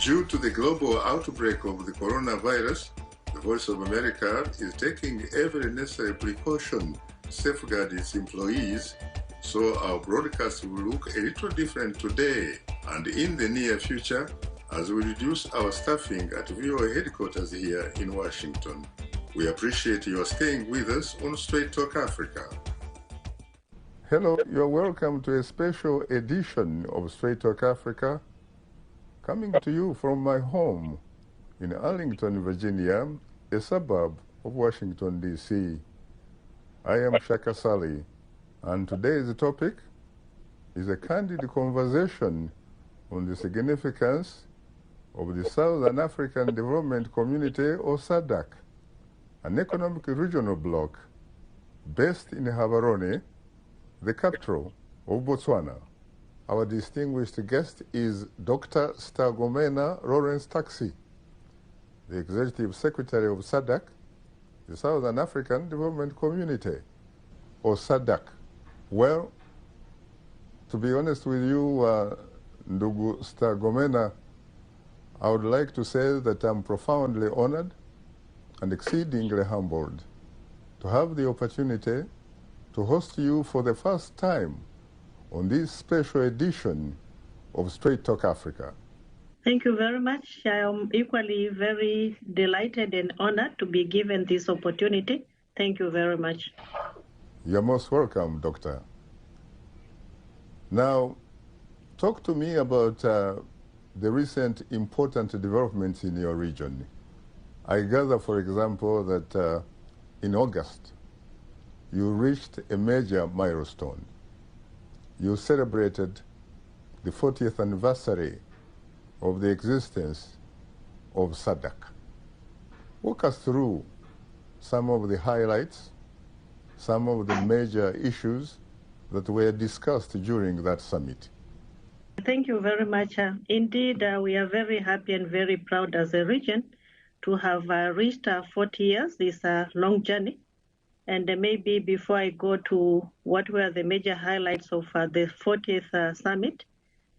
Due to the global outbreak of the coronavirus, the Voice of America is taking every necessary precaution to safeguard its employees, so our broadcast will look a little different today and in the near future as we reduce our staffing at VOA headquarters here in Washington. We appreciate your staying with us on Straight Talk Africa. Hello, you're welcome to a special edition of Straight Talk Africa, coming to you from my home in Arlington, Virginia, a suburb of Washington, D.C. I am Shaka Ssali, and today's topic is a candid conversation on the significance of the Southern African Development Community, or SADC, an economic regional bloc based in Gaborone, the capital of Botswana. Our distinguished guest is Dr. Stergomena Lawrence Tax, the Executive Secretary of SADC, the Southern African Development Community, or SADC. Well, to be honest with you, Ndugu Stergomena, I would like to say that I'm profoundly honored and exceedingly humbled to have the opportunity to host you for the first time on this special edition of Straight Talk Africa. Thank you very much. I am equally very delighted and honored to be given this opportunity. Thank you very much. You're most welcome, Doctor. Now, talk to me about the recent important developments in your region. I gather, for example, that in August, you reached a major milestone. You celebrated the 40th anniversary of the existence of SADC. Walk us through some of the highlights, some of the major issues that were discussed during that summit. Thank you very much. Indeed, we are very happy and very proud as a region to have reached 40 years, this long journey. And maybe before I go to what were the major highlights of the 40th summit,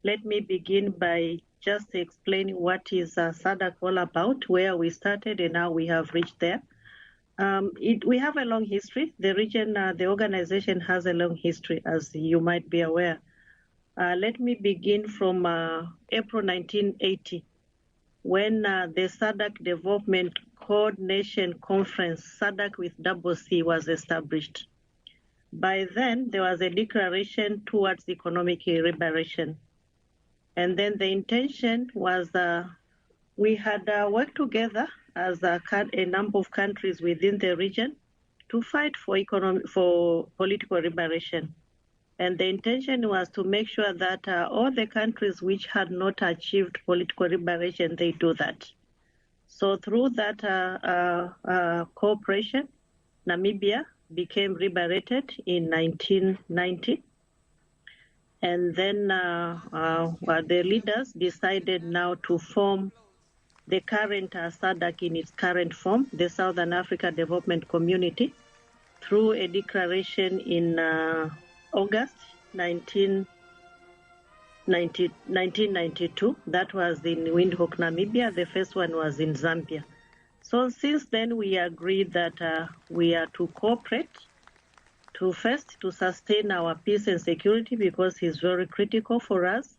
let me begin by just explaining what is SADC all about, where we started and how we have reached there. We have a long history. The region, the organization has a long history, as you might be aware. Let me begin from April 1980, when the SADC Development Coordination Conference, SADC with double C, was established. By then, there was a declaration towards economic liberation. And then the intention was we had worked together as a number of countries within the region to fight for political liberation. And the intention was to make sure that all the countries which had not achieved political liberation, they do that. So through that cooperation, Namibia became liberated in 1990. And then the leaders decided now to form the current SADC in its current form, the Southern Africa Development Community, through a declaration in August 1992. That was in Windhoek, Namibia. The first one was in Zambia. So since then, we agreed that we are to cooperate to sustain our peace and security, because it's very critical for us,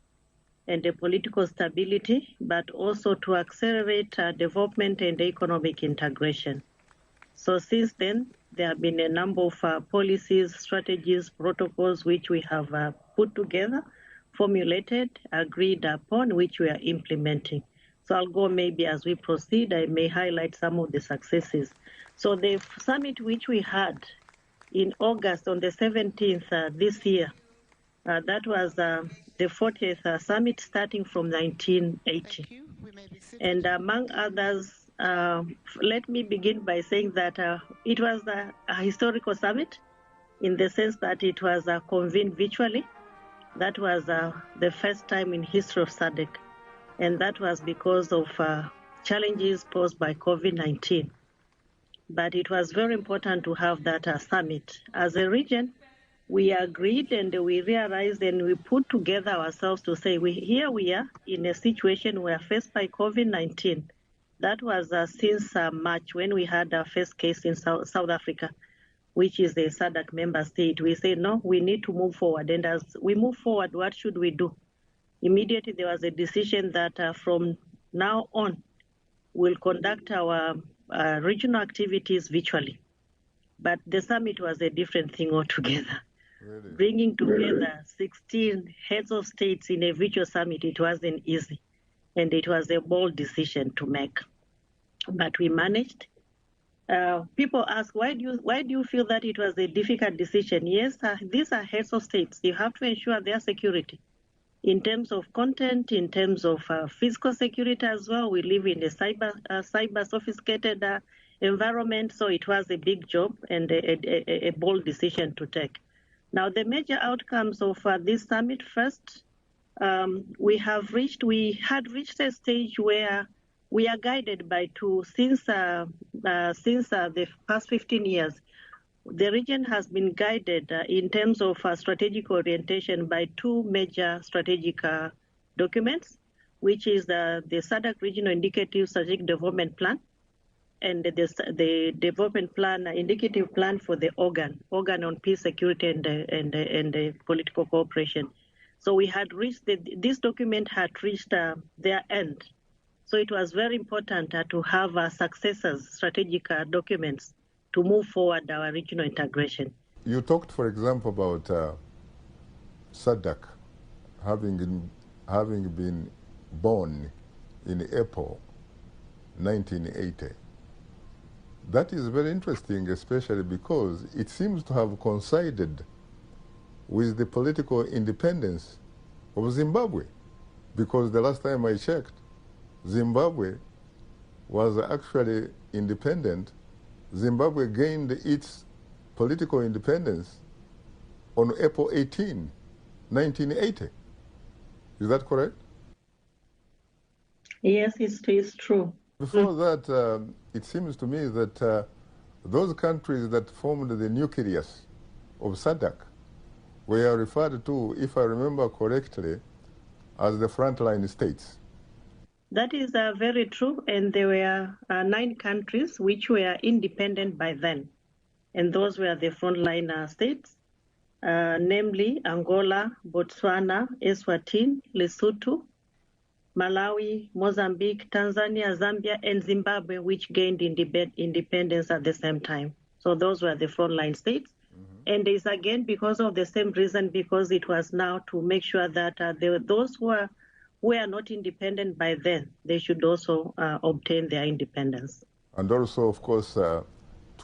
and the political stability, but also to accelerate development and economic integration. So since then, there have been a number of policies, strategies, protocols, which we have put together, formulated, agreed upon, which we are implementing. So I'll go maybe as we proceed, I may highlight some of the successes. So the summit which we had in August on the 17th this year, that was the 40th summit starting from 1980. And among others, let me begin by saying that it was a historical summit in the sense that it was convened virtually. That was the first time in history of SADC, and that was because of challenges posed by COVID-19. But it was very important to have that summit. As a region, we agreed and we realized and we put together ourselves to say, here we are in a situation we are faced by COVID-19. That was since March when we had our first case in South Africa, which is the SADC member state. We said, no, we need to move forward. And as we move forward, what should we do? Immediately there was a decision that from now on, we'll conduct our regional activities virtually. But the summit was a different thing altogether. Really? Bringing together 16 heads of states in a virtual summit, it wasn't easy. And it was a bold decision to make. But we managed. People ask, why do you feel that it was a difficult decision? Yes, these are heads of states. You have to ensure their security. In terms of content, in terms of physical security as well, we live in a cyber sophisticated environment, so it was a big job and a bold decision to take. Now, the major outcomes of this summit, first, we had reached a stage where we are guided by two. Since the past 15 years, the region has been guided in terms of strategic orientation by two major strategic documents, which is the SADC Regional Indicative Strategic Development Plan and the development plan, indicative plan for the organ on peace, security, and political cooperation. So we had reached, this document had reached their end. So it was very important to have successors, strategic documents to move forward our regional integration. You talked, for example, about SADC having been born in April 1980. That is very interesting, especially because it seems to have coincided with the political independence of Zimbabwe, because the last time I checked, Zimbabwe was actually independent. Zimbabwe gained its political independence on April 18, 1980. Is that correct? Yes, it's true. Before that, it seems to me that those countries that formed the nucleus of SADC were referred to, if I remember correctly, as the frontline states. That is very true, and there were 9 countries which were independent by then, and those were the frontline states, namely Angola, Botswana, Eswatini, Lesotho, Malawi, Mozambique, Tanzania, Zambia, and Zimbabwe, which gained independence at the same time. So those were the frontline states. Mm-hmm. And it's again because of the same reason, because it was now to make sure that those who were not independent by then, they should also obtain their independence. And also, of course, to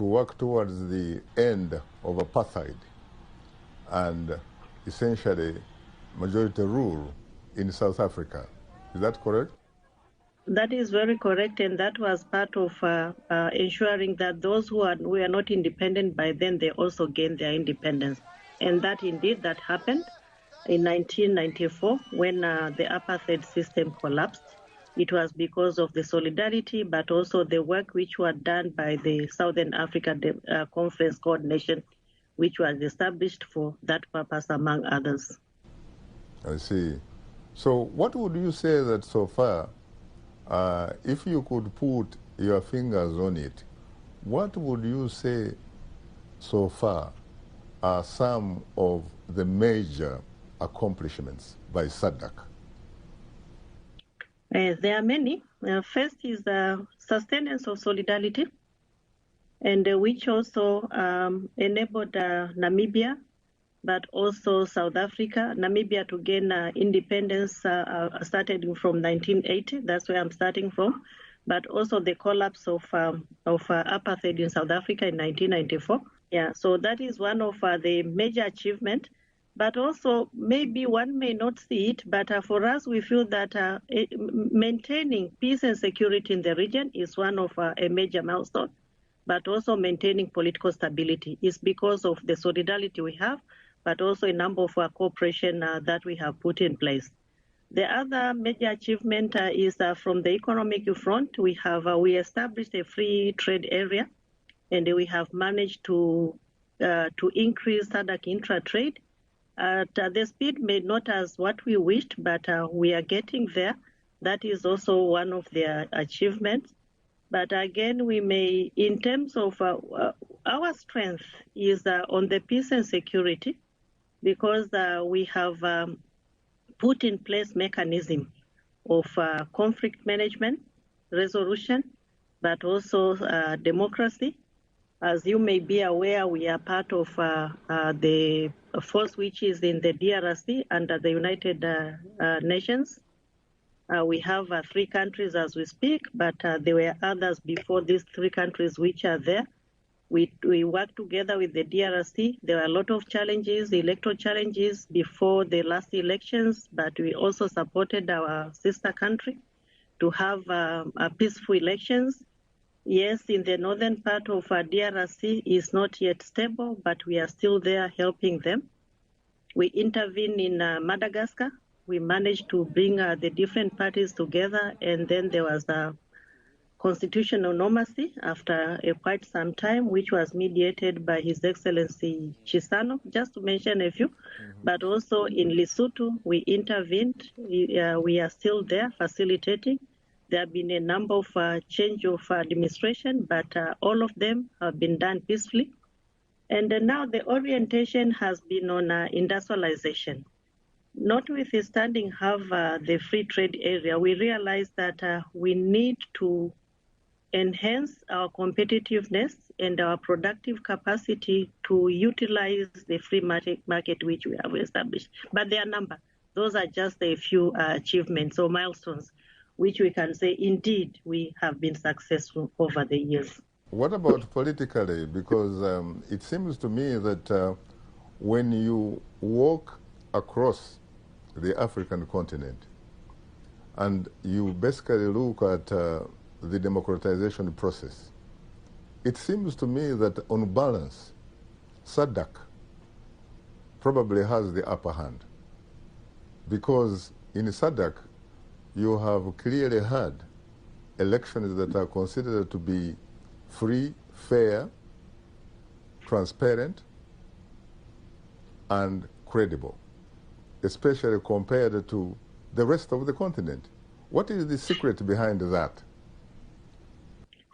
work towards the end of apartheid and essentially majority rule in South Africa. Is that correct? That is very correct, and that was part of ensuring that those who were not independent by then, they also gained their independence. And that indeed, that happened in 1994 when the apartheid system collapsed. It was because of the solidarity, but also the work which was done by the Southern Africa Conference Coordination, which was established for that purpose, among others. I see. So what would you say that so far, if you could put your fingers on it, what would you say so far are some of the major accomplishments by SADC? There are many. First is the sustenance of solidarity, and which also enabled Namibia, but also South Africa. Namibia to gain independence started from 1980. That's where I'm starting from. But also the collapse of apartheid in South Africa in 1994. Yeah, so that is one of the major achievements. But also, maybe one may not see it, but for us, we feel that maintaining peace and security in the region is one of a major milestone, but also maintaining political stability is because of the solidarity we have, but also a number of cooperation that we have put in place. The other major achievement is from the economic front. We established a free trade area, and we have managed to increase SADC intra-trade. The speed may not as what we wished, but we are getting there. That is also one of the achievements. But again, we may, in terms of our strength is on the peace and security, because we have put in place mechanism of conflict management, resolution, but also democracy. As you may be aware, we are part of the force which is in the DRC under the United Nations. We have 3 countries as we speak, but there were others before these 3 countries which are there. We work together with the DRC. There are a lot of challenges, electoral challenges before the last elections, but we also supported our sister country to have peaceful elections. Yes, in the northern part of DRC is not yet stable, but we are still there helping them. We intervene in Madagascar. We managed to bring the different parties together, and then there was a constitutional normalcy after quite some time, which was mediated by His Excellency Chisano, just to mention a few. But also in Lesotho, we intervened. We are still there facilitating. There have been a number of change of administration, but all of them have been done peacefully. And now the orientation has been on industrialization. Notwithstanding have the free trade area, we realize that we need to enhance our competitiveness and our productive capacity to utilize the free market which we have established. But there are a number. Those are just a few achievements or milestones which we can say, indeed, we have been successful over the years. What about politically? Because it seems to me that when you walk across the African continent and you basically look at the democratization process, it seems to me that on balance, SADC probably has the upper hand, because in SADC you have clearly had elections that are considered to be free, fair, transparent, and credible, especially compared to the rest of the continent. What is the secret behind that?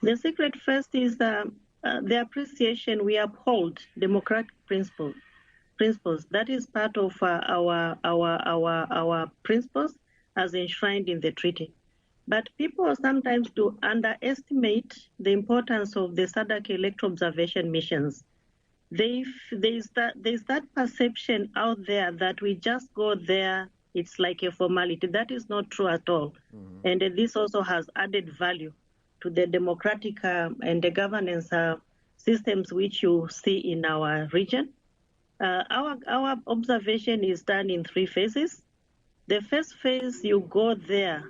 The secret first is the appreciation. We uphold democratic principles. That is part of our principles as enshrined in the treaty. But people sometimes do underestimate the importance of the SADC electoral observation missions. There's that perception out there that we just go there, it's like a formality. That is not true at all. And this also has added value to the democratic and the governance systems which you see in our region. Our observation is done in 3 phases. The first phase, you go there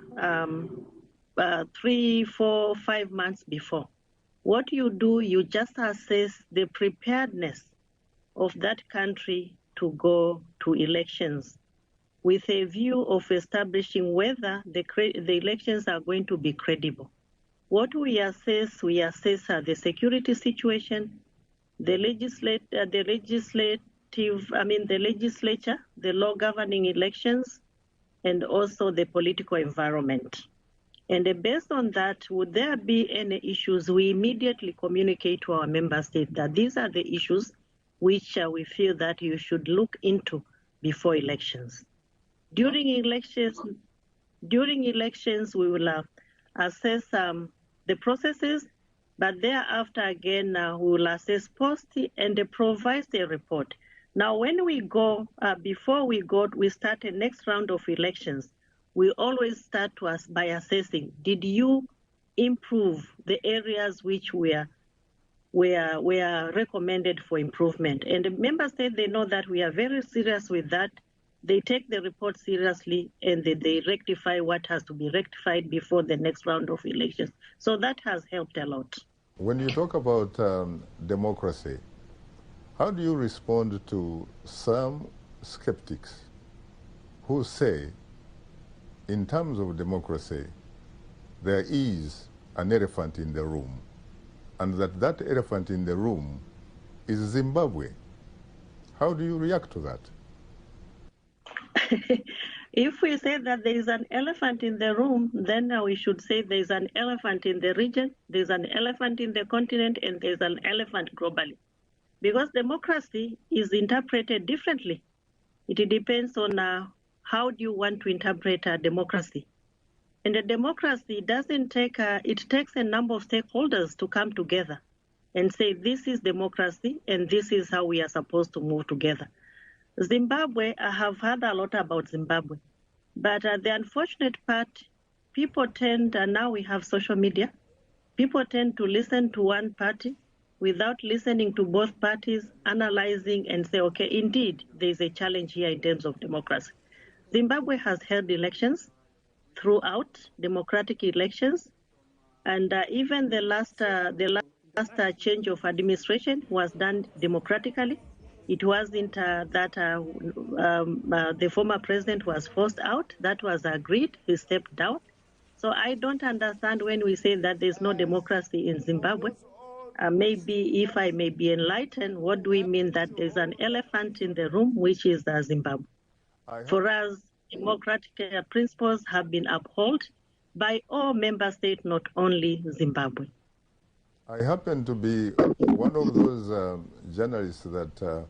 3, 4, 5 months before. What you do, you just assess the preparedness of that country to go to elections with a view of establishing whether the elections are going to be credible. What we assess the security situation, the legislature, the law governing elections, and also the political environment. And based on that, would there be any issues, we immediately communicate to our member states that these are the issues which we feel that you should look into before elections. During elections, we will assess the processes, but thereafter again, we will assess post and provide a report. Now, when we go, before we start the next round of elections, we always start by assessing, did you improve the areas which were were recommended for improvement. And the member states, they know that we are very serious with that. They take the report seriously, and they rectify what has to be rectified before the next round of elections. So that has helped a lot. When you talk about democracy, how do you respond to some skeptics who say, in terms of democracy, there is an elephant in the room, and that elephant in the room is Zimbabwe? How do you react to that? If we say that there is an elephant in the room, then we should say there is an elephant in the region, there's an elephant in the continent, and there's an elephant globally. Because democracy is interpreted differently. It depends on how do you want to interpret democracy. And a democracy doesn't take, it takes a number of stakeholders to come together and say, this is democracy, and this is how we are supposed to move together. Zimbabwe, I have heard a lot about Zimbabwe, but the unfortunate part, people tend, now we have social media, people tend to listen to one party without listening to both parties, analyzing and say, okay, indeed, there's a challenge here in terms of democracy. Zimbabwe has held elections throughout, democratic elections, and even the last change of administration was done democratically. It wasn't that the former president was forced out. That was agreed. He stepped down. So I don't understand when we say that there's no democracy in Zimbabwe. Maybe if I may be enlightened, what do we mean that there's an elephant in the room, which is Zimbabwe? For us, democratic principles have been upheld by all member states, not only Zimbabwe. I happen to be one of those journalists that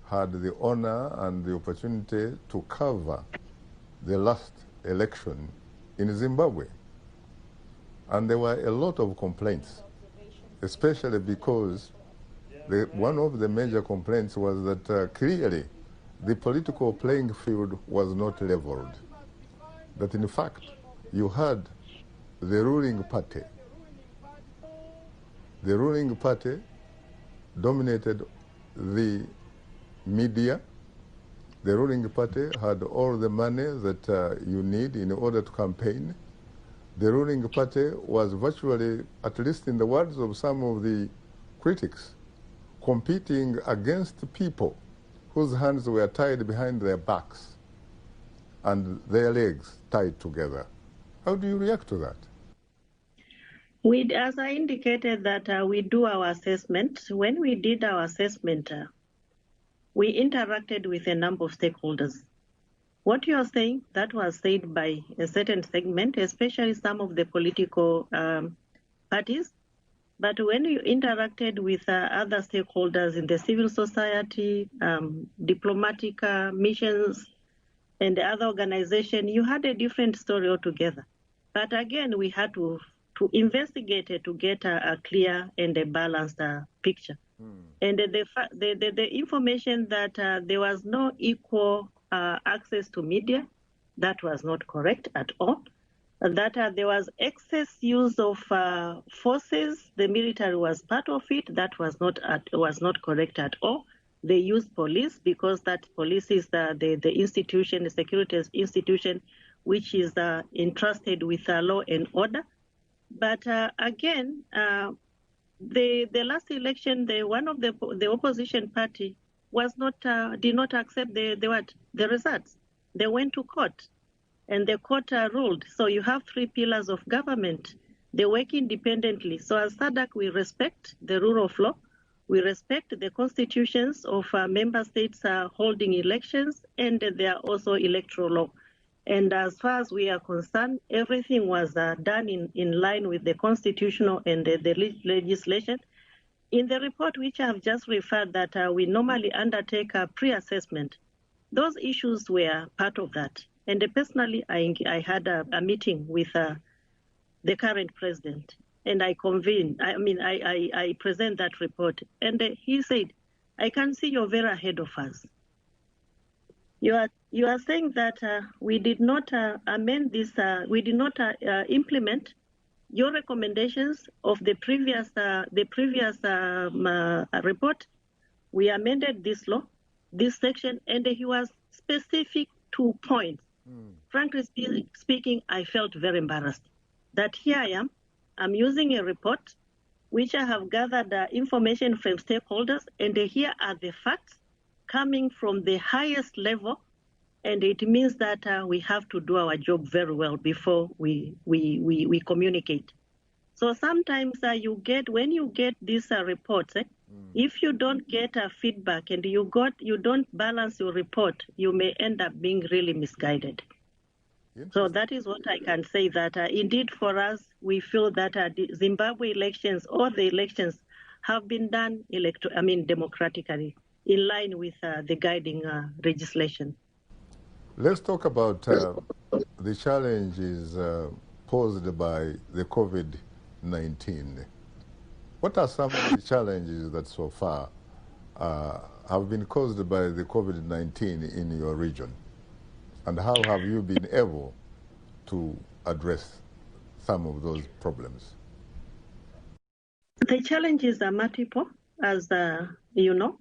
had the honor and the opportunity to cover the last election in Zimbabwe. And there were a lot of complaints, especially because one of the major complaints was that clearly the political playing field was not leveled. That in fact, you had the ruling party. The ruling party dominated the media. The ruling party had all the money that you need in order to campaign. The ruling party was virtually, at least in the words of some of the critics, competing against people whose hands were tied behind their backs and their legs tied together. How do you react to that? As I indicated that we do our assessment. When we did our assessment, we interacted with a number of stakeholders. What you are saying, that was said by a certain segment, especially some of the political parties. But when you interacted with other stakeholders in the civil society, diplomatic missions, and the other organization, you had a different story altogether. But again, we had to investigate it to get a clear and a balanced picture. And the information that there was no equal access to media, that was not correct at all. That there was excess use of forces, the military was part of it, that was not correct at all. They used police because that police is the institution, the security institution, which is entrusted with law and order. But again, the last election, one of the opposition party did not accept the results. They went to court, and the court ruled. So you have three pillars of government. They work independently. So as SADC, we respect the rule of law. We respect the constitutions of member states holding elections, and there are also electoral law. And as far as we are concerned, everything was done in line with the constitutional and the legislation. In the report which I have just referred that we normally undertake a pre-assessment, those issues were part of that. And personally, I had a meeting with the current president, and I present that report. And he said, I can see you're very ahead of us. You are saying that we did not amend this, we did not implement your recommendations of the previous report. We amended this law, this section, and he was specific to points. Frankly speaking, I felt very embarrassed that here I am, I'm using a report which I have gathered information from stakeholders, and here are the facts coming from the highest level, and it means that we have to do our job very well before we communicate. So sometimes when you get these reports, if you don't get feedback and you don't balance your report, you may end up being really misguided. So that is what I can say, that indeed for us, we feel that the Zimbabwe elections or the elections have been done democratically in line with the guiding legislation. Let's talk about the challenges posed by the COVID-19. What are some of the challenges that so far have been caused by the COVID-19 in your region? And how have you been able to address some of those problems? The challenges are multiple, as you know.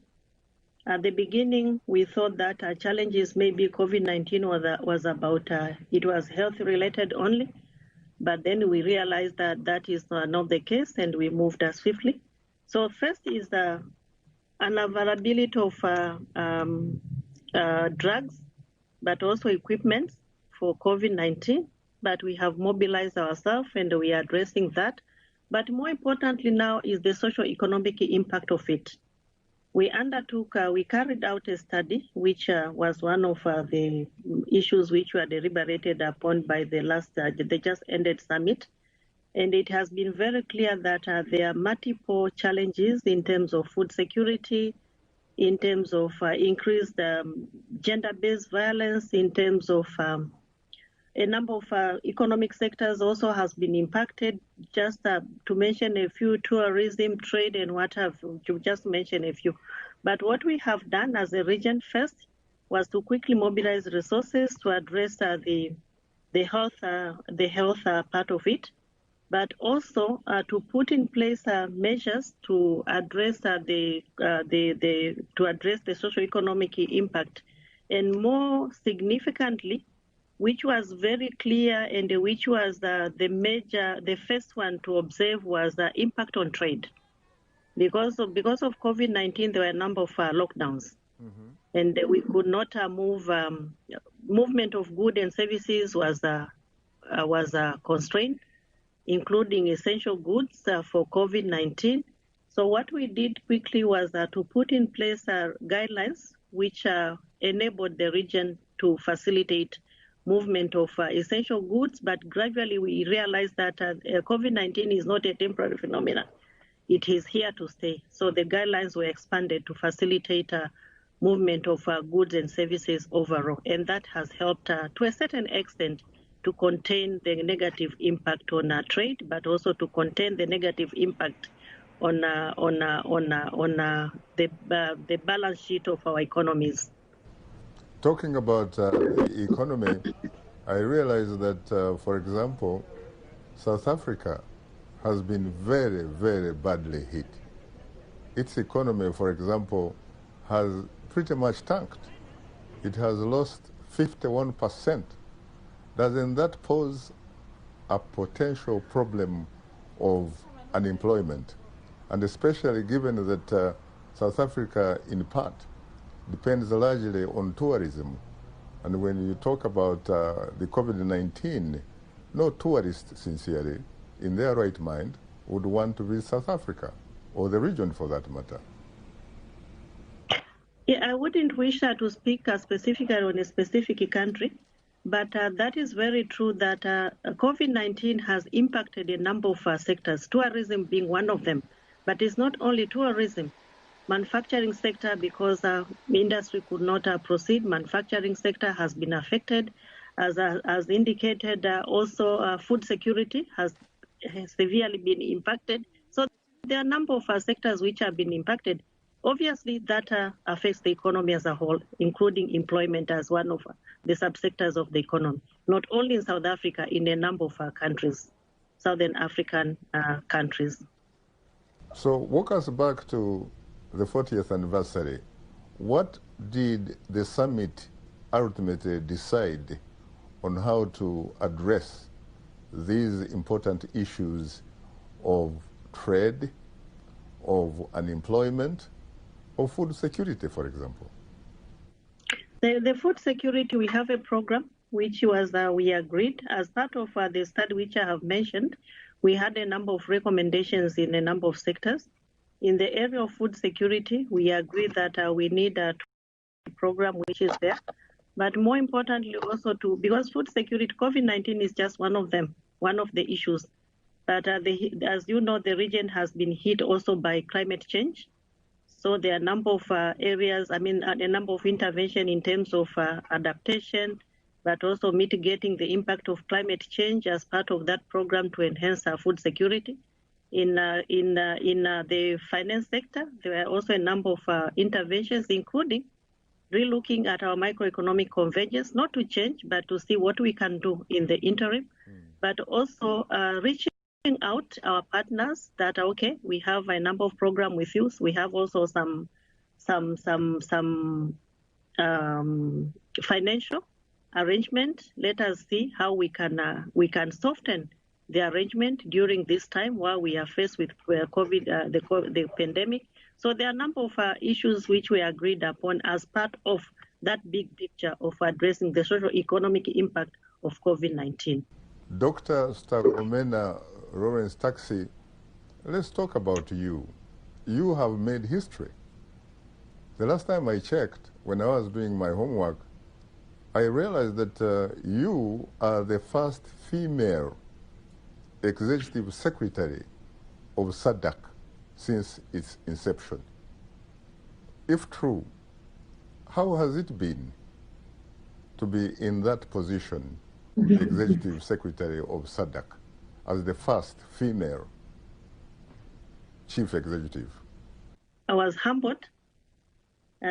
At the beginning, we thought that challenges maybe COVID-19 was about, it was health-related only. But then we realized that that is not the case, and we moved swiftly. So first is the unavailability of drugs, but also equipment for COVID-19. But we have mobilized ourselves, and we are addressing that. But more importantly now is the socio-economic impact of it. We carried out a study, which was one of the issues which were deliberated upon by the just ended summit. And it has been very clear that there are multiple challenges in terms of food security, in terms of increased gender-based violence, in terms of a number of economic sectors also has been impacted. Just to mention a few, tourism, trade, and what have you, just mention a few. But what we have done as a region first was to quickly mobilize resources to address the health part of it, but also to put in place measures to address the socioeconomic impact, and more significantly, which was very clear and which was the first one to observe, was the impact on trade. Because of COVID-19, there were a number of lockdowns, and we could not move. Movement of goods and services was constrained, including essential goods for COVID-19. So what we did quickly was to put in place guidelines which enabled the region to facilitate movement of essential goods, but gradually we realized that COVID-19 is not a temporary phenomenon. It is here to stay. So the guidelines were expanded to facilitate movement of goods and services overall. And that has helped to a certain extent to contain the negative impact on trade, but also to contain the negative impact on the balance sheet of our economies. Talking about the economy, I realize that, for example, South Africa has been very, very badly hit. Its economy, for example, has pretty much tanked. It has lost 51%. Doesn't that pose a potential problem of unemployment? And especially given that South Africa, in part, depends largely on tourism. And when you talk about the COVID-19, no tourist, sincerely, in their right mind, would want to visit South Africa, or the region for that matter. Yeah, I wouldn't wish to speak specifically on a specific country, but that is very true that COVID-19 has impacted a number of sectors, tourism being one of them. But it's not only tourism. Manufacturing sector, because industry could not proceed, manufacturing sector has been affected. As indicated, also food security has severely been impacted. So there are a number of sectors which have been impacted. Obviously, that affects the economy as a whole, including employment as one of the subsectors of the economy, not only in South Africa, in a number of countries. Southern African countries. So walk us back to the 40th anniversary. What did the summit ultimately decide on how to address these important issues of trade, of unemployment, of food security, for example? The food security, we have a program which was we agreed as part of the study which I have mentioned. We had a number of recommendations in a number of sectors. In the area of food security, we agreed that we need a program which is there. But more importantly also because food security, COVID-19 is just one of them, one of the issues. But as you know, the region has been hit also by climate change. So there are a number of areas, a number of intervention in terms of adaptation, but also mitigating the impact of climate change as part of that program to enhance our food security. In the finance sector, there are also a number of interventions, including relooking at our microeconomic convergence, not to change, but to see what we can do in the interim, but also reaching out our partners that, okay, we have a number of programs with you. We have also some financial arrangement. Let us see how we can soften the arrangement during this time while we are faced with COVID, the pandemic. So there are a number of issues which we agreed upon as part of that big picture of addressing the socio-economic impact of COVID-19. Dr. Stergomena Lawrence Tax, let's talk about you. You have made history. The last time I checked, when I was doing my homework, I realized that you are the first female executive secretary of SADC since its inception. If true, how has it been to be in that position, executive secretary of SADC, as the first female chief executive? I was humbled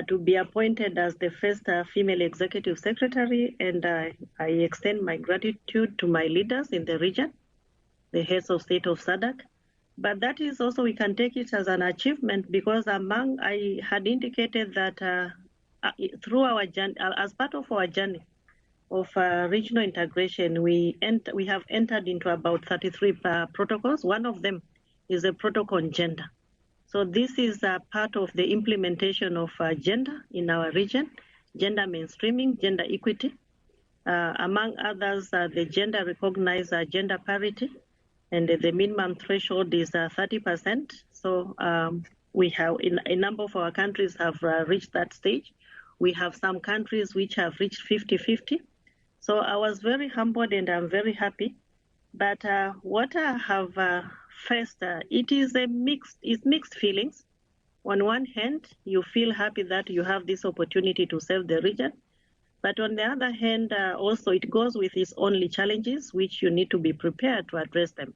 to be appointed as the first female executive secretary, and I extend my gratitude to my leaders in the region, the heads of state of SADC. But that is also, we can take it as an achievement because I had indicated that through our journey, as part of our journey of regional integration, we have entered into about 33 protocols. One of them is a protocol on gender. So this is part of the implementation of gender in our region, gender mainstreaming, gender equity. Among others, the gender recognized gender parity, and the minimum threshold is 30%. So we have, in a number of our countries have reached that stage. We have some countries which have reached 50-50. So I was very humbled and I'm very happy. But what I have faced, it is mixed feelings. On one hand, you feel happy that you have this opportunity to serve the region. But on the other hand, also it goes with its only challenges, which you need to be prepared to address them.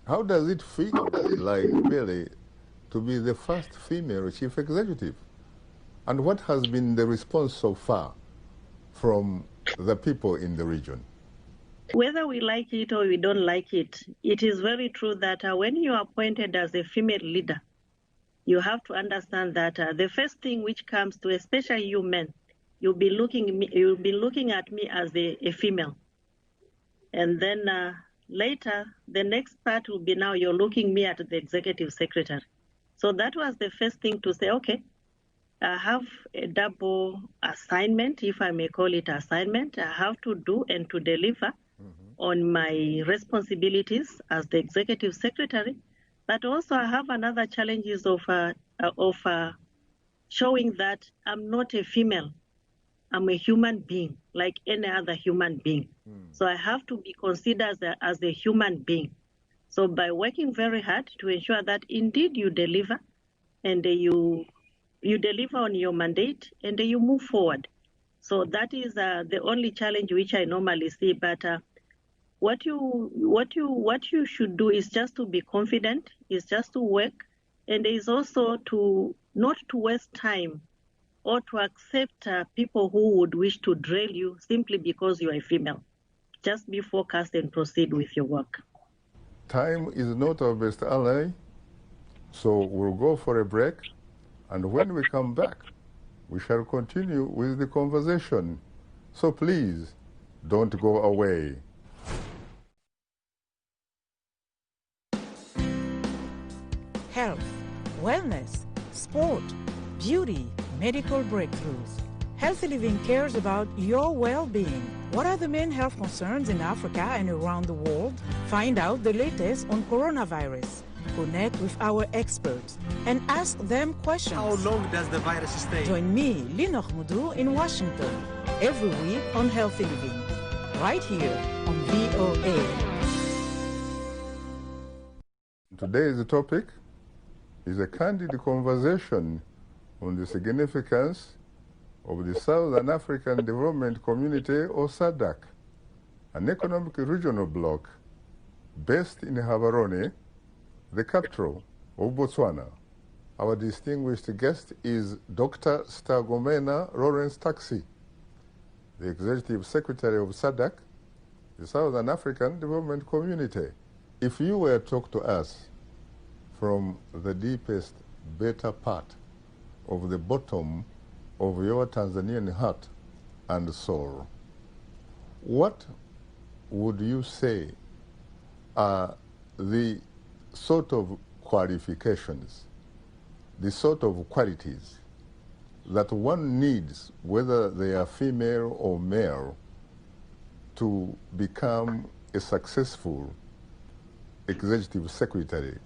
How does it feel like, really, to be the first female chief executive? And what has been the response so far from the people in the region? Whether we like it or we don't like it, it is very true that when you are appointed as a female leader, you have to understand that the first thing which comes to, especially you men, you'll be looking at me as a female. And then later, the next part will be now you're looking me at the executive secretary. So that was the first thing to say, okay, I have a double assignment, if I may call it assignment. I have to do and to deliver on my responsibilities as the executive secretary. But also I have another challenges of showing that I'm not a female. I'm a human being, like any other human being. So I have to be considered as a human being. So by working very hard to ensure that indeed you deliver, and you deliver on your mandate, and you move forward. So that is the only challenge which I normally see. But what you should do is just to be confident, is just to work, and is also to not to waste time or to accept people who would wish to drill you simply because you are a female. Just be focused and proceed with your work. time is not our best ally, so we'll go for a break, and when we come back, we shall continue with the conversation. So please, don't go away. Health, wellness, sport, beauty, medical breakthroughs. Healthy Living cares about your well-being. What are the main health concerns in Africa and around the world? Find out the latest on coronavirus. Connect with our experts and ask them questions. How long does the virus stay? Join me, Linor Mudu, in Washington, every week on Healthy Living, right here on VOA. Today's topic is a candid conversation on the significance of the Southern African Development Community, or SADC, an economic regional bloc based in Gaborone, the capital of Botswana. Our distinguished guest is Dr. Stergomena Lawrence Tax, the Executive Secretary of SADC, the Southern African Development Community. If you were to talk to us from the deepest, better part of the bottom of your Tanzanian heart and soul, what would you say are the sort of qualifications, the sort of qualities that one needs, whether they are female or male, to become a successful executive secretary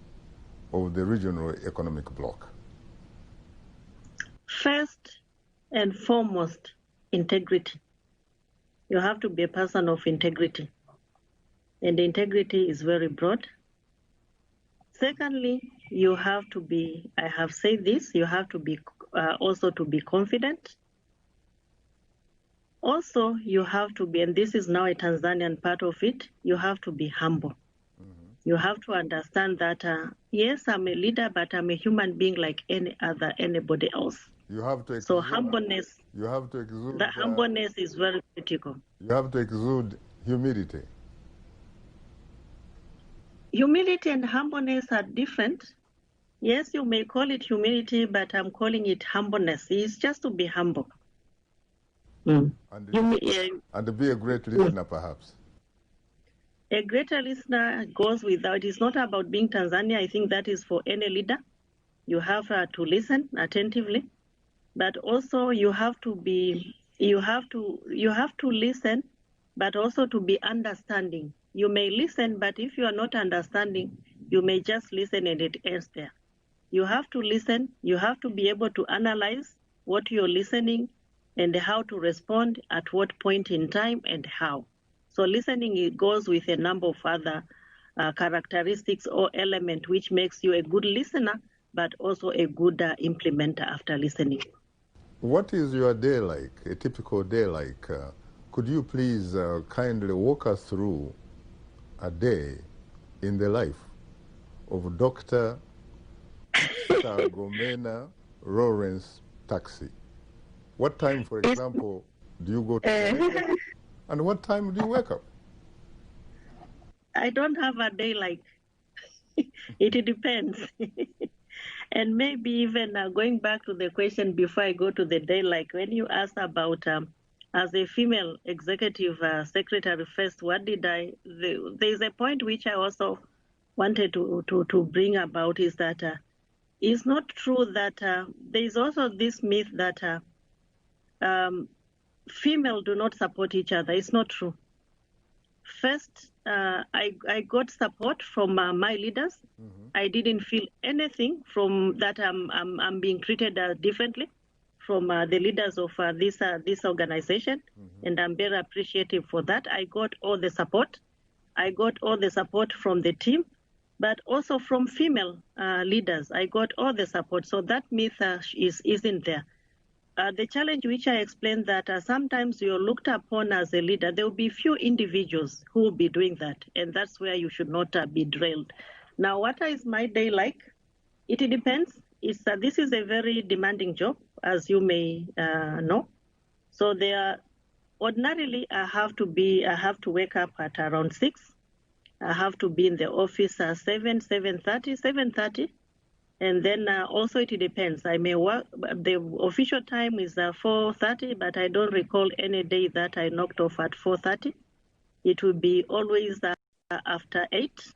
of the regional economic bloc? First and foremost, integrity. You have to be a person of integrity. And integrity is very broad. Secondly, you have to be, I have said this, you have to be also to be confident. Also, you have to be, and this is now a Tanzanian part of it, you have to be humble. You have to understand that, yes, I'm a leader, but I'm a human being like anybody else. You have to exude, so humbleness. You have to exude. The humbleness is very critical. You have to exude humility. Humility and humbleness are different. Yes, you may call it humility, but I'm calling it humbleness. It's just to be humble. And to be a great listener, perhaps. A greater listener goes without. It's not about being Tanzania. I think that is for any leader. You have to listen attentively, but also you have to listen, but also to be understanding. You may listen, but if you are not understanding, you may just listen and it ends there. You have to listen. You have to be able to analyze what you're listening and how to respond at what point in time and how. So listening, it goes with a number of other characteristics or elements which makes you a good listener, but also a good implementer after listening. What is your day like, a typical day like? Could you please kindly walk us through a day in the life of Dr. Stergomena Lawrence Tax? What time, for example, do you go to bed? And what time do you wake up? I don't have a day like. It depends. And maybe even going back to the question before I go to the day, like when you asked about, as a female executive secretary first, what did there's a point which I also wanted to bring about is that it's not true that there's also this myth that female do not support each other. It's not true. First, I got support from my leaders. Mm-hmm. I didn't feel anything from that I'm being treated differently from the leaders of this organization, mm-hmm. and I'm very appreciative for that. I got all the support. I got all the support from the team, but also from female leaders. I got all the support. So that myth isn't there. The challenge which I explained that sometimes you're looked upon as a leader, there will be few individuals who will be doing that, and that's where you should not be drilled. Now, what is my day like? It depends. This is a very demanding job, as you may know. So ordinarily I have to wake up at around 6. I have to be in the office at 7:30. And then also it depends. I may work, the official time is 4:30, but I don't recall any day that I knocked off at 4:30. It will be always after 8.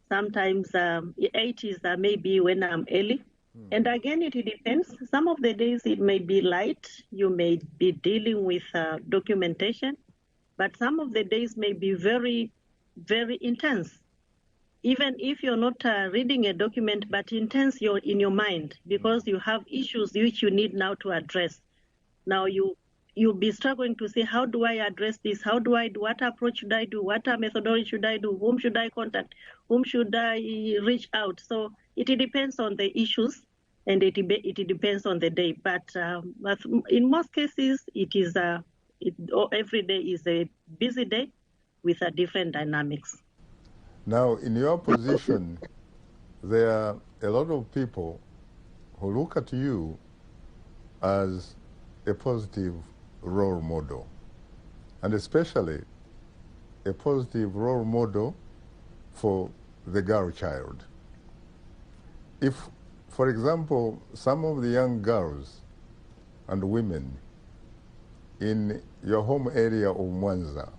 Sometimes 8 is maybe when I'm early. And again, it depends. Some of the days it may be light. You may be dealing with documentation, but some of the days may be very, very intense. Even if you're not reading a document, but intense in your mind, because you have issues which you need now to address. Now you'll be struggling to say, how do I address this? How do I do? What approach should I do? What methodology should I do? Whom should I contact? Whom should I reach out? So it depends on the issues, and it depends on the day. But in most cases, it is every day is a busy day with a different dynamics. Now, in your position, there are a lot of people who look at you as a positive role model, and especially a positive role model for the girl child. If, for example, some of the young girls and women in your home area of Mwanza,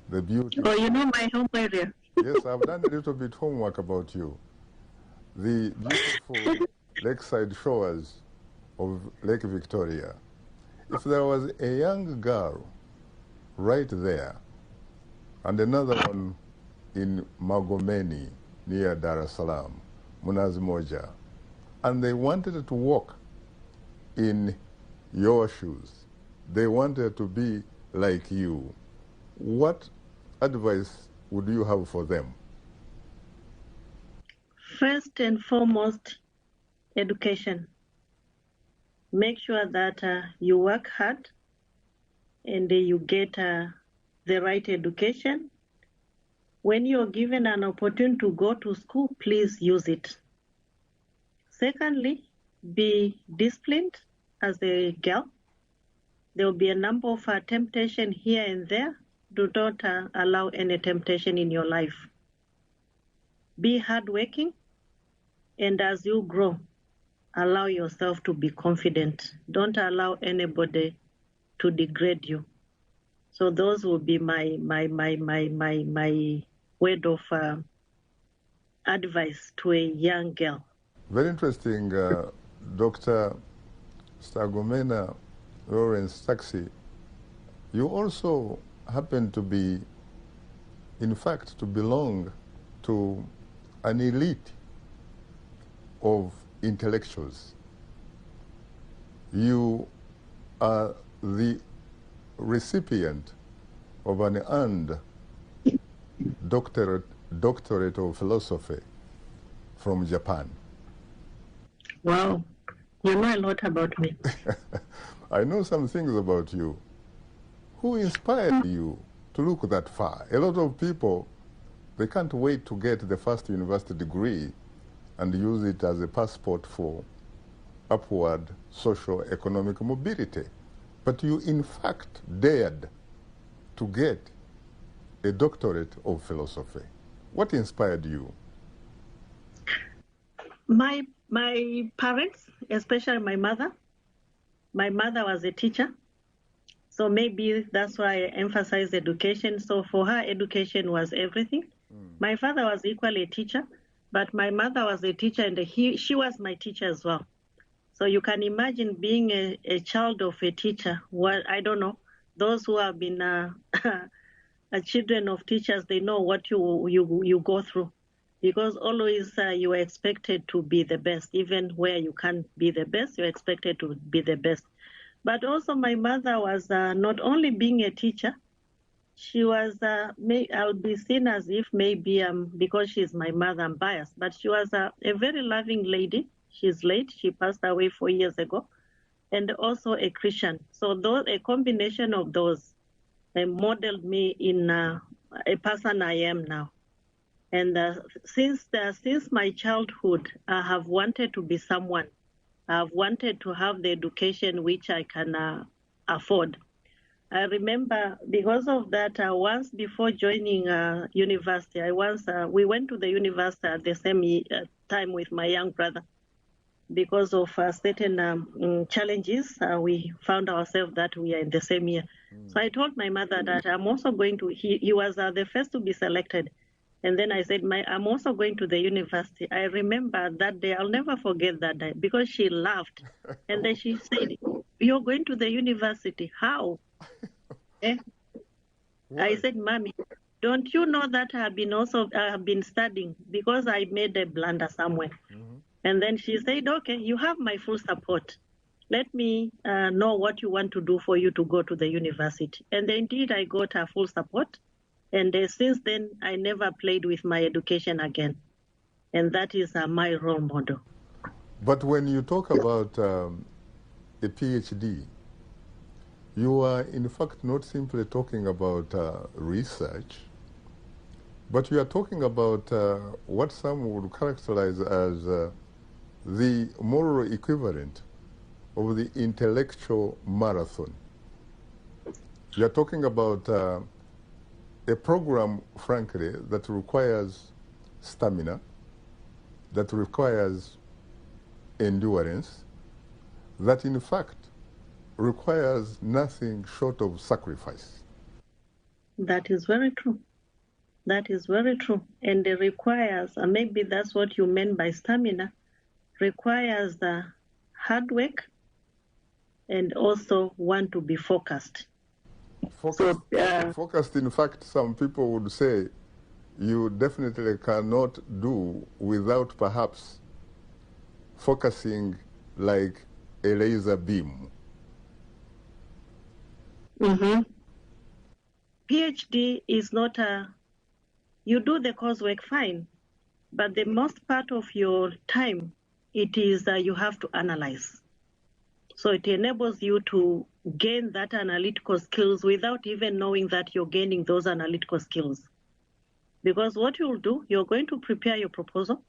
the beauty... Oh, you know my home area. Yes, I've done a little bit homework about you. The beautiful lakeside shores of Lake Victoria. If there was a young girl right there and another one in Magomeni near Dar es Salaam, Mnazi Moja, and they wanted to walk in your shoes, they wanted to be like you, what advice would you have for them? First and foremost, education. Make sure that you work hard and you get the right education. When you're given an opportunity to go to school, please use it. Secondly, be disciplined as a girl. There will be a number of temptations here and there. Do not allow any temptation in your life. Be hardworking, and as you grow, allow yourself to be confident. Don't allow anybody to degrade you. So those will be my word of advice to a young girl. Very interesting, Dr. Stergomena Lawrence Tax. You also happen to be, in fact, to belong to an elite of intellectuals. You are the recipient of an earned doctorate of philosophy from Japan. Wow, you know a lot about me. I know some things about you. Who inspired you to look that far? A lot of people, they can't wait to get the first university degree and use it as a passport for upward social economic mobility. But you, in fact, dared to get a doctorate of philosophy. What inspired you? My parents, especially my mother. My mother was a teacher. So maybe that's why I emphasize education. So for her, education was everything. My father was equally a teacher, but my mother was a teacher, and she was my teacher as well. So you can imagine being a child of a teacher. Well, I don't know. Those who have been children of teachers, they know what you go through, because always you are expected to be the best. Even where you can't be the best, you're expected to be the best. But also my mother was not only being a teacher, she was, I'll be seen as if maybe because she's my mother, I'm biased, but she was a very loving lady. She's late. She passed away 4 years ago. And also a Christian. So a combination of those modeled me in a person I am now. And since my childhood, I have wanted to be someone. I've wanted to have the education which I can afford. I remember because of that, once before joining university, we went to the university at the same time with my young brother. Because of certain challenges, we found ourselves that we are in the same year. So I told my mother that I'm also going to, he was the first to be selected. And then I said, I'm also going to the university. I remember that day, I'll never forget that day, because she laughed. And then she said, you're going to the university, how? I said, Mommy, don't you know that I have been studying, because I made a blunder somewhere. And then she said, okay, you have my full support. Let me know what you want to do for you to go to the university. And indeed, I got her full support. And since then, I never played with my education again. And that is my role model. But when you talk about a PhD, you are in fact not simply talking about research, but you are talking about what some would characterize as the moral equivalent of the intellectual marathon. You are talking about a program, frankly, that requires stamina, that requires endurance, that in fact requires nothing short of sacrifice. That is very true. That is very true. And it requires, maybe that's what you meant by stamina, requires the hard work and also want to be focused. Focused, in fact, some people would say you definitely cannot do without perhaps focusing like a laser beam. PhD is not you do the coursework fine, but the most part of your time, it is you have to analyze. So it enables you to gain that analytical skills without even knowing that you're gaining those analytical skills. Because what you'll do, you're going to prepare your proposal.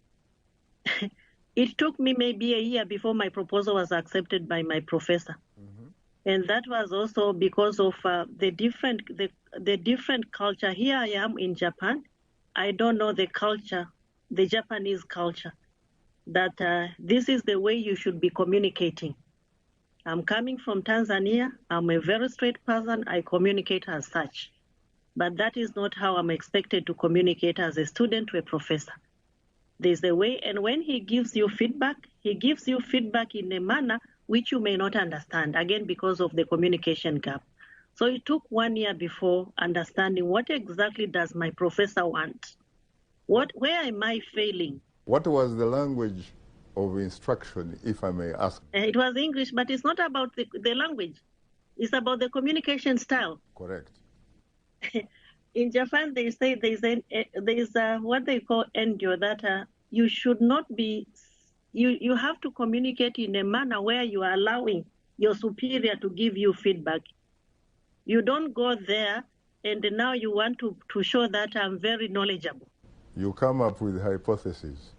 It took me maybe a year before my proposal was accepted by my professor. And that was also because of the different culture. Here I am in Japan. I don't know the culture, the Japanese culture, that this is the way you should be communicating. I'm coming from Tanzania. I'm a very straight person. I communicate as such. But that is not how I'm expected to communicate as a student to a professor. There's a way, and when he gives you feedback in a manner which you may not understand, again, because of the communication gap. So it took 1 year before understanding what exactly does my professor want? Where am I failing? What was the language of instruction, if I may ask? It was English, but it's not about the language. It's about the communication style. Correct. In Japan, they say there's what they call endio, that you should not be, you have to communicate in a manner where you are allowing your superior to give you feedback. You don't go there and now you want to show that I'm very knowledgeable. You come up with hypotheses.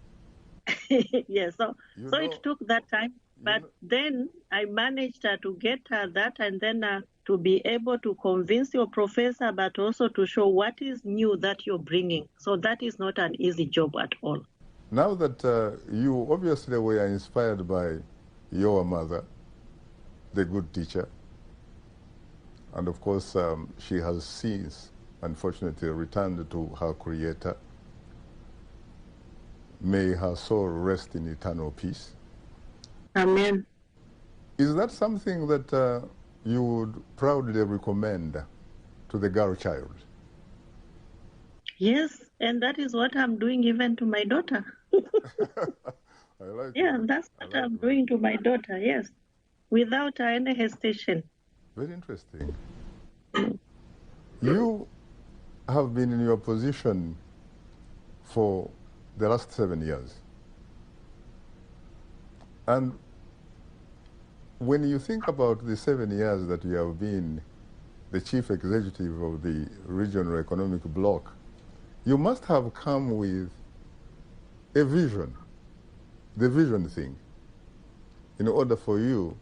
Yes, so it took that time, but then I managed to get that, and then to be able to convince your professor, but also to show what is new that you're bringing. So that is not an easy job at all. Now that you obviously were inspired by your mother, the good teacher, and of course she has since, unfortunately, returned to her creator. May her soul rest in eternal peace. Amen. Is that something that you would proudly recommend to the girl child? Yes, and that is what I'm doing even to my daughter. I like yeah, that. that's what I'm doing to my daughter, yes, without any hesitation. Very interesting. You have been in your position for the last 7 years. And when you think about the 7 years that you have been the chief executive of the regional economic bloc, you must have come with a vision, the vision thing, in order for you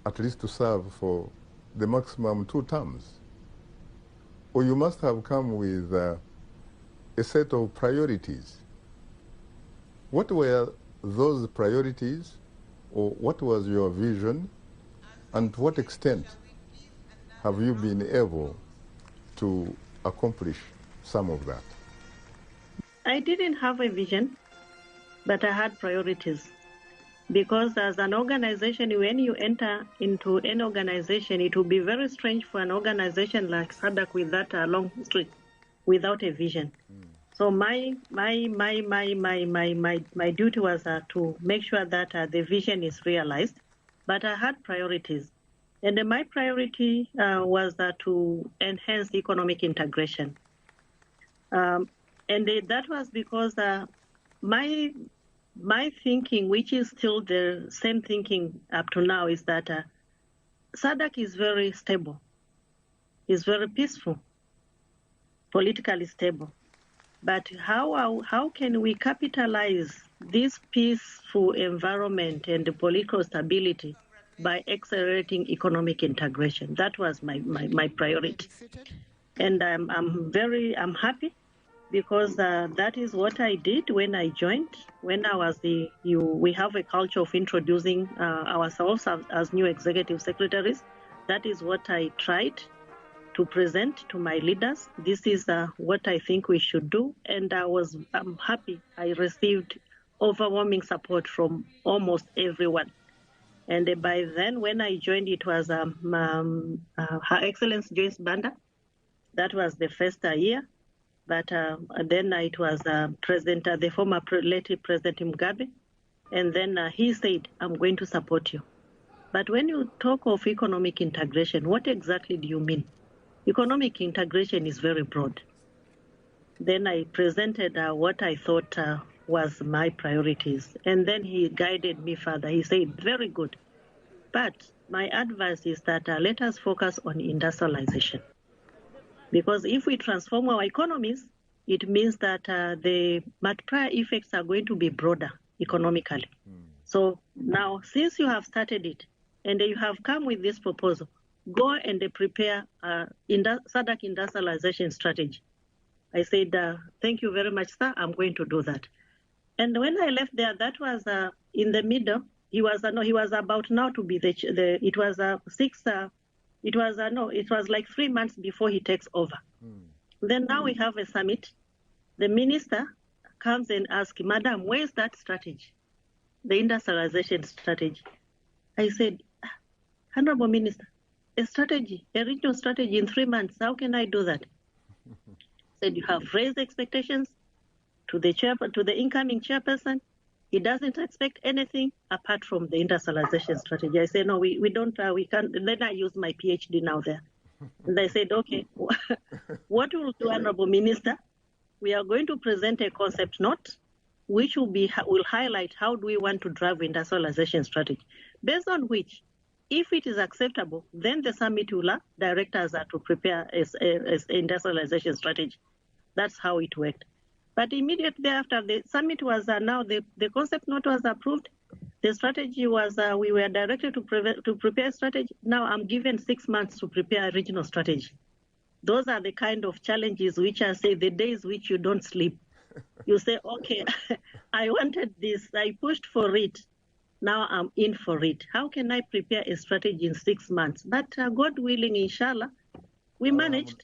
at least to serve for the maximum 2 terms. Or you must have come with a set of priorities. What were those priorities, or what was your vision, and to what extent have you been able to accomplish some of that? I didn't have a vision, but I had priorities. Because as an organization, when you enter into an organization, it will be very strange for an organization like SADC with that long history, without a vision. So my duty was to make sure that the vision is realized, but I had priorities. And my priority was to enhance economic integration. And that was because my thinking, which is still the same thinking up to now, is that SADC is very stable, is very peaceful, politically stable. But how can we capitalize this peaceful environment and the political stability by accelerating economic integration? That was my priority. And I'm happy because that is what I did when I joined. When I was we have a culture of introducing ourselves as new executive secretaries. That is what I tried to present to my leaders. This is what I think we should do. And I'm happy I received overwhelming support from almost everyone. And by then, when I joined, it was Her Excellency Joyce Banda. That was the first year. But then it was the former late President Mugabe. And then he said, I'm going to support you. But when you talk of economic integration, what exactly do you mean? Economic integration is very broad. Then I presented what I thought was my priorities. And then he guided me further. He said, very good. But my advice is that let us focus on industrialization. Because if we transform our economies, it means that the multiplier effects are going to be broader economically. So now, since you have started it, and you have come with this proposal, go and prepare SADC industrialization strategy. I said, thank you very much, sir. I'm going to do that. And when I left there, that was in the middle. He was about now to be it was like 3 months before he takes over. Then now we have a summit. The minister comes and asks, Madam, where is that strategy? The industrialization strategy. I said, Honorable Minister, a regional strategy in 3 months, how can I do that? Said you have raised expectations to the incoming chairperson. He doesn't expect anything apart from the industrialization strategy. I said, no, we can't. Then I use my PhD now there. And I said, okay, what we'll do, Honorable Minister, we are going to present a concept note, which will highlight how do we want to drive industrialization strategy, based on which, if it is acceptable, then the summit will direct us to prepare an industrialization strategy. That's how it worked. But immediately after the summit was now the concept note was approved. The strategy was we were directed to prepare a strategy. Now I'm given 6 months to prepare a regional strategy. Those are the kind of challenges which I say the days which you don't sleep. You say, okay, I wanted this, I pushed for it. Now I'm in for it. How can I prepare a strategy in 6 months? But God willing, inshallah, we managed.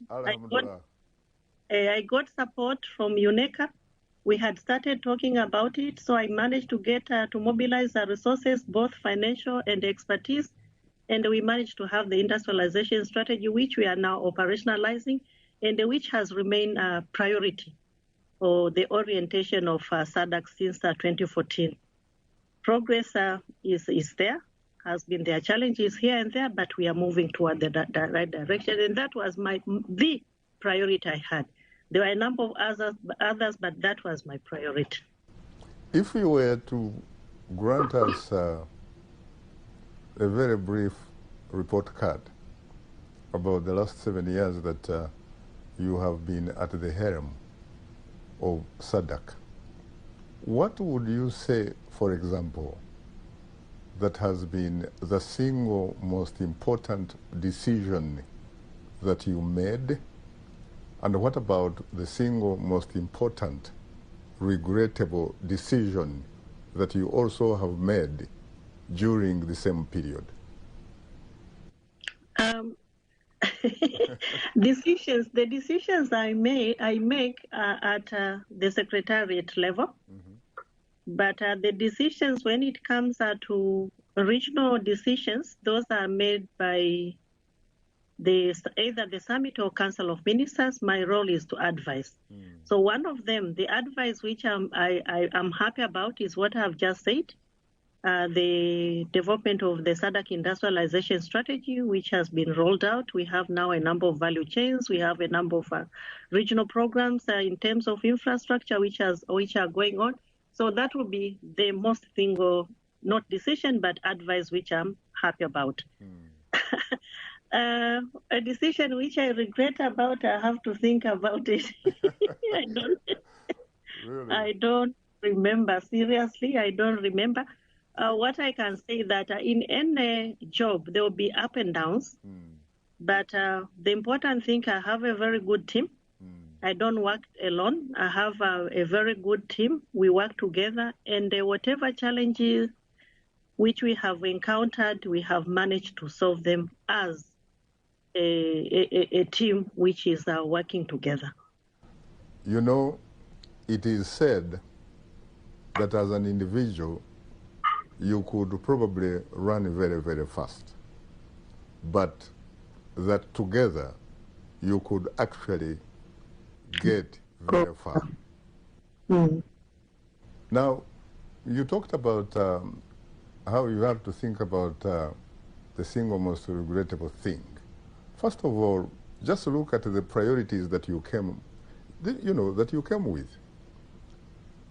I got support from UNECA. We had started talking about it, so I managed to get to mobilize our resources, both financial and expertise, and we managed to have the industrialization strategy, which we are now operationalizing, and which has remained a priority for the orientation of SADC since 2014. Progress is there, has been there, challenges here and there, but we are moving toward the right direction, and that was the priority I had. There were a number of others, but that was my priority. If you were to grant us a very brief report card about the last 7 years that you have been at the helm of SADC, what would you say, for example, that has been the single most important decision that you made? And what about the single most important regrettable decision that you also have made during the same period? The decisions I make at the secretariat level. Mm-hmm. But the decisions, when it comes to regional decisions, those are made by either the summit or council of ministers. My role is to advise. So one of them, the advice which I'm happy about, is what I've just said. The development of the SADC industrialization strategy, which has been rolled out. We have now a number of value chains. We have a number of regional programs in terms of infrastructure, which are going on. So that will be the most single, not decision, but advice, which I'm happy about. A decision which I regret about, I have to think about it. I don't remember. Seriously, I don't remember. What I can say that in any job, there will be up and downs. But the important thing, I have a very good team. I don't work alone. I have a very good team. We work together, and whatever challenges which we have encountered, we have managed to solve them as a team which is working together. You know, it is said that as an individual, you could probably run very, very fast, but that together you could actually get very far. Now, you talked about how you have to think about the single most regrettable thing. First of all, just look at the priorities that you came with.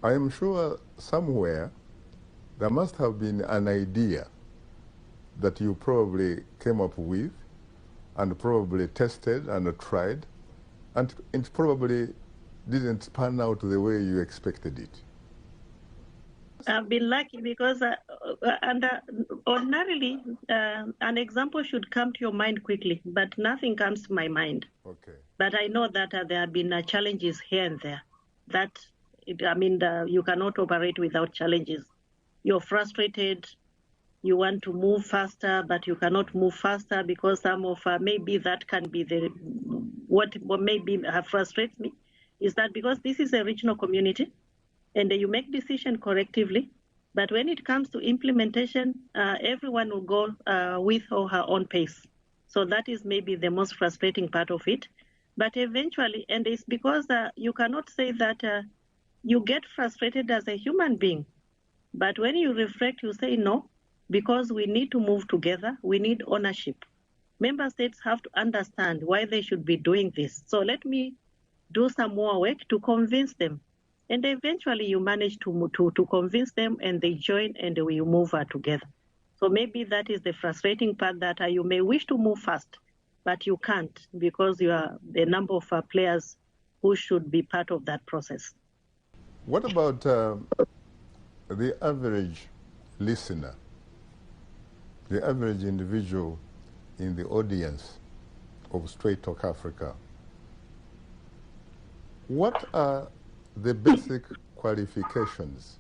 I am sure somewhere there must have been an idea that you probably came up with and probably tested and tried, and it probably didn't pan out the way you expected it. I've been lucky because ordinarily an example should come to your mind quickly, but nothing comes to my mind. Okay. But I know that there have been challenges here and there. You cannot operate without challenges. You're frustrated, you want to move faster, but you cannot move faster because some of maybe that can be what maybe frustrates me is that because this is a regional community and you make decision collectively, but when it comes to implementation, everyone will go with or her own pace. So that is maybe the most frustrating part of it. But eventually, and it's because you cannot say that you get frustrated as a human being. But when you reflect, you say no, because we need to move together. We need ownership. Member states have to understand why they should be doing this. So let me do some more work to convince them. And eventually you manage to convince them and they join and we move together. So maybe that is the frustrating part, that you may wish to move fast, but you can't because you are the number of players who should be part of that process. What about the average listener, the average individual in the audience of Straight Talk Africa? What are the basic qualifications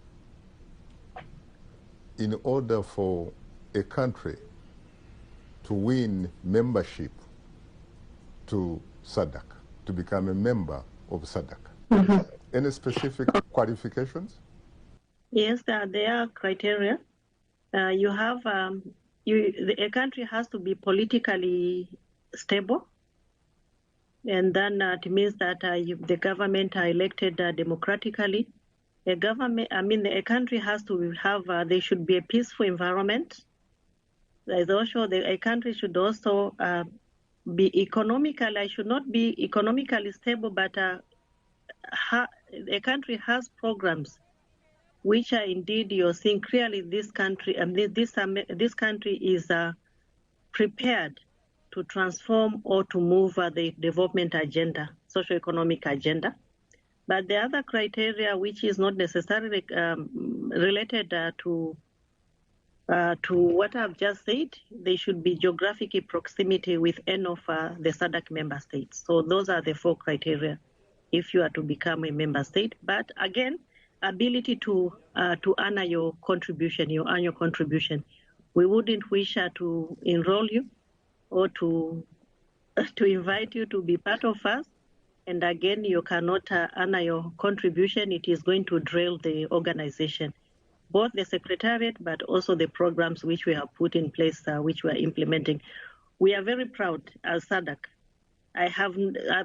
in order for a country to win membership to SADC, to become a member of SADC? Mm-hmm. Any specific qualifications? Yes, there are criteria. You have a country has to be politically stable, and then it means that the government are elected democratically. A country has to have. There should be a peaceful environment. There's also a country should also be economically. I should not be economically stable, but a country has programs which are indeed you're seeing clearly this country this country is prepared to transform or to move the development agenda, socio-economic agenda. But the other criteria, which is not necessarily related to To what I've just said, they should be geographic proximity with any of the SADC member states. So those are the 4 criteria if you are to become a member state. But again, ability to honor your contribution, your annual contribution. We wouldn't wish to enroll you or to invite you to be part of us. And again, you cannot honor your contribution. It is going to derail the organization, both the secretariat, but also the programs which we have put in place, which we are implementing. We are very proud as SADC.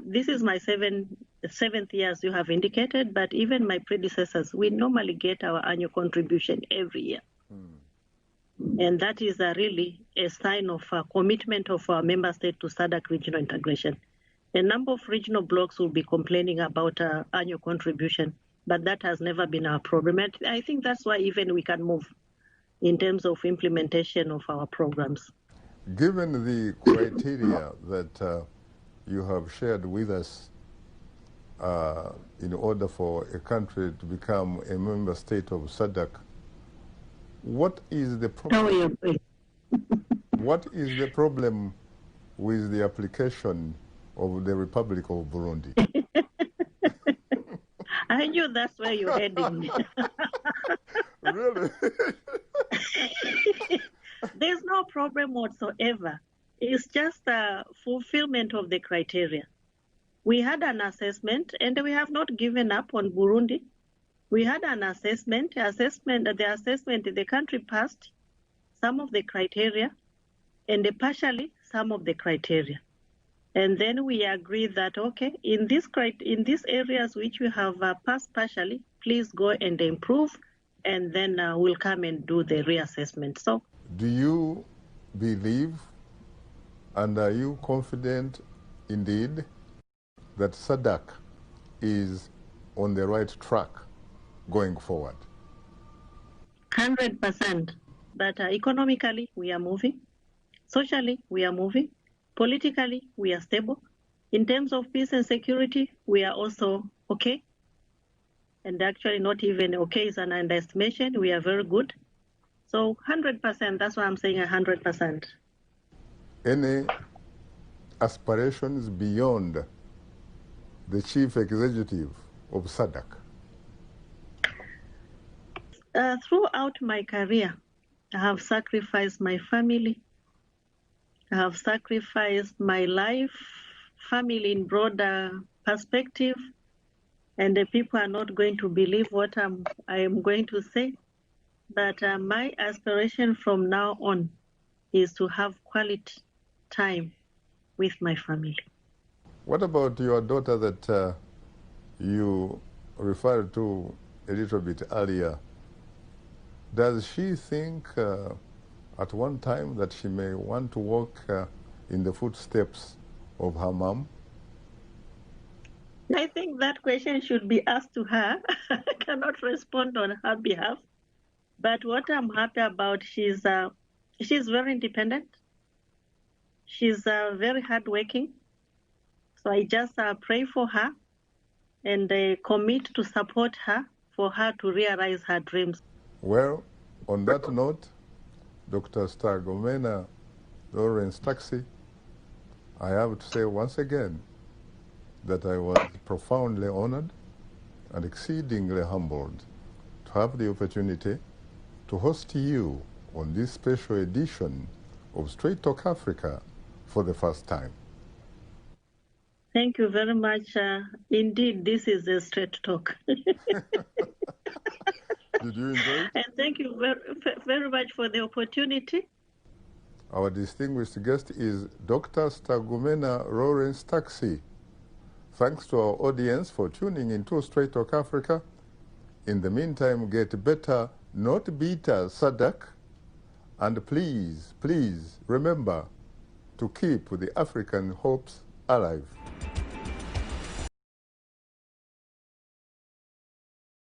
This is my seventh year, as you have indicated, but even my predecessors, we normally get our annual contribution every year. And that is really a sign of commitment of our member state to SADC regional integration. A number of regional blocs will be complaining about annual contribution, but that has never been our problem. And I think that's why even we can move in terms of implementation of our programs. Given the criteria that you have shared with us in order for a country to become a member state of SADC, what is the problem? What is the problem with the application of the Republic of Burundi? I knew that's where you're heading. Really? There's no problem whatsoever. It's just a fulfillment of the criteria. We had an assessment, and we have not given up on Burundi. We had an assessment, the country passed some of the criteria, and partially some of the criteria. And then we agreed that, okay, in these areas which we have passed partially, please go and improve, and then we'll come and do the reassessment. So, do you believe and are you confident indeed that SADC is on the right track going forward? 100%. But economically, we are moving. Socially, we are moving. Politically, we are stable. In terms of peace and security, we are also okay. And actually, not even okay is an underestimation. We are very good. So 100%, that's why I'm saying 100%. Any aspirations beyond the chief executive of SADC? Throughout my career, I have sacrificed my family. I have sacrificed my life, family in broader perspective, and the people are not going to believe what I am going to say. But my aspiration from now on is to have quality time with my family. What about your daughter that you referred to a little bit earlier? Does she think at one time that she may want to walk in the footsteps of her mom? I think that question should be asked to her. I cannot respond on her behalf. But what I'm happy about, she's very independent. She's very hardworking. So I just pray for her and commit to support her for her to realize her dreams. Well, on that note, Dr. Stergomena Lawrence Tax, I have to say once again that I was profoundly honored and exceedingly humbled to have the opportunity to host you on this special edition of Straight Talk Africa for the first time. Thank you very much. Indeed, this is a straight talk. Did you enjoy it? And thank you very much for the opportunity. Our distinguished guest is Dr. Stergomena Lawrence Tax. Thanks to our audience for tuning into Straight Talk Africa. In the meantime, get better, not bitter, SADC. And please, please remember to keep the African hopes alive.